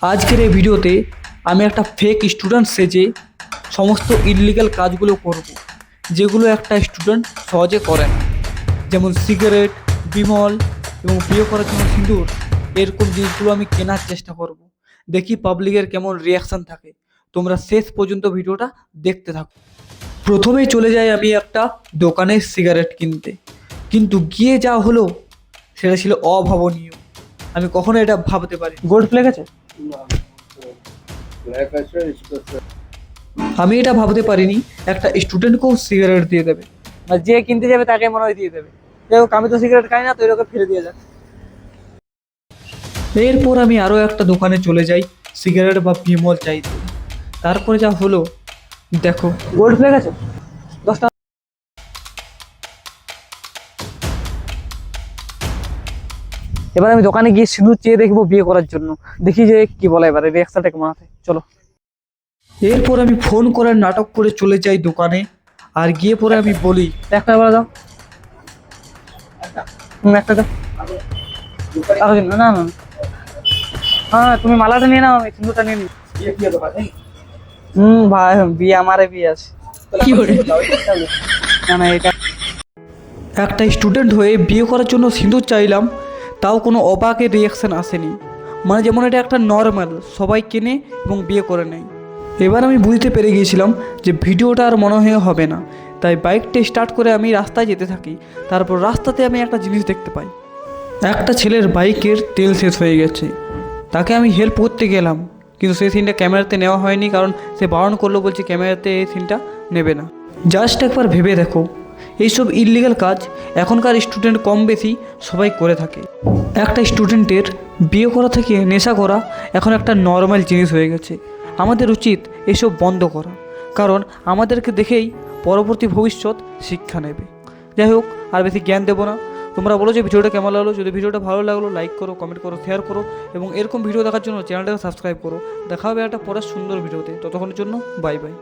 আজকের এই ভিডিওতে আমি একটা ফেক স্টুডেন্ট সেজে সমস্ত ইললিগাল কাজগুলো করব, যেগুলো একটা স্টুডেন্ট সহজে করে না, যেমন সিগারেট, বিমল এবং বিয়ে করার জন্য সিঁদুর। এরকম জিনিসগুলো আমি কেনার চেষ্টা করব। দেখি পাবলিকের কেমন রিয়াকশান থাকে। তোমরা শেষ পর্যন্ত ভিডিওটা দেখতে থাকো। প্রথমেই চলে যাই আমি একটা দোকানে সিগারেট কিনতে, কিন্তু গিয়ে যা হলো সেটা ছিল অভাবনীয়। আমি কখনো এটা ভাবতে পারি। গোল্ড ফ্ল্যাগ আছে? আমি এটা ভাবতে পারিনি একটা স্টুডেন্টকেও সিগারেট দিয়ে দেবে, আর যে কিনতে যাবে তাকে মনে হয় দিয়ে দেবে। যাই হোক, আমি তো সিগারেট খাই না, তো এরকম ফেলে দিয়ে যাক। এরপর আমি আরও একটা দোকানে চলে যাই সিগারেট বা বিমল চাইতে। তারপরে যা হলো দেখো। গোল্ড ফ্ল্যাগ আছে? 10 টাকা। এবার আমি দোকানে গিয়ে সিঁদুর চেয়ে দেখবো বিয়ে করার জন্য, দেখি যে কি বলে এবারে রিয়াকশনটা কেমন আছে। চলো। এরপর আমি ফোন করার নাটক করে চলে যাই দোকানে, আর গিয়ে পরে আমি বলি, একটা বলে দাও। একটা দাও। আরো দিন। না না না, হ্যাঁ তুমি মালাটা নিয়ে নাও, আমি সিঁদুরটা নিয়ে নিই। ভাই বিয়ে, আমারে বিয়ে আছে। কি করে? না না, এটা একটা স্টুডেন্ট হয়ে বিয়ে করার জন্য সিঁদুর চাইলাম, তাও কোনো অবাকের রিয়াকশান আসেনি। মানে যেমন এটা একটা নর্মাল, সবাই কেনে এবং বিয়ে করে নেয়। এবার আমি বুঝতে পেরে গিয়েছিলাম যে ভিডিওটা আর মনে হয় হবে না, তাই বাইকটা স্টার্ট করে আমি রাস্তায় যেতে থাকি। তারপর রাস্তাতে আমি একটা জিনিস দেখতে পাই, একটা ছেলের বাইকের তেল শেষ হয়ে গেছে। তাকে আমি হেল্প করতে গেলাম, কিন্তু সেই সিনটা ক্যামেরাতে নেওয়া হয়নি, কারণ সে বারণ করলো, বলছে ক্যামেরাতে এই সিনটা নেবে না। জাস্ট একবার ভেবে দেখো, এইসব ইললিগাল কাজ এখনকার স্টুডেন্ট কম বেশি সবাই করে থাকে। একটা স্টুডেন্টের বিয়ে করা থেকে নেশা করা এখন একটা নর্মাল জিনিস হয়ে গেছে। আমাদের উচিত এসব বন্ধ করা, কারণ আমাদেরকে দেখেই পরবর্তী ভবিষ্যৎ শিক্ষা নেবে। যাই হোক, আর বেশি জ্ঞান দেবো না। তোমরা বলো যে ভিডিওটা কেমন লাগলো। যদি ভিডিওটা ভালো লাগলো লাইক করো, কমেন্ট করো, শেয়ার করো, এবং এরকম ভিডিও দেখার জন্য চ্যানেলটাকে সাবস্ক্রাইব করো। দেখা হবে একটা পরের সুন্দর ভিডিওতে। ততক্ষণের জন্য বাই বাই।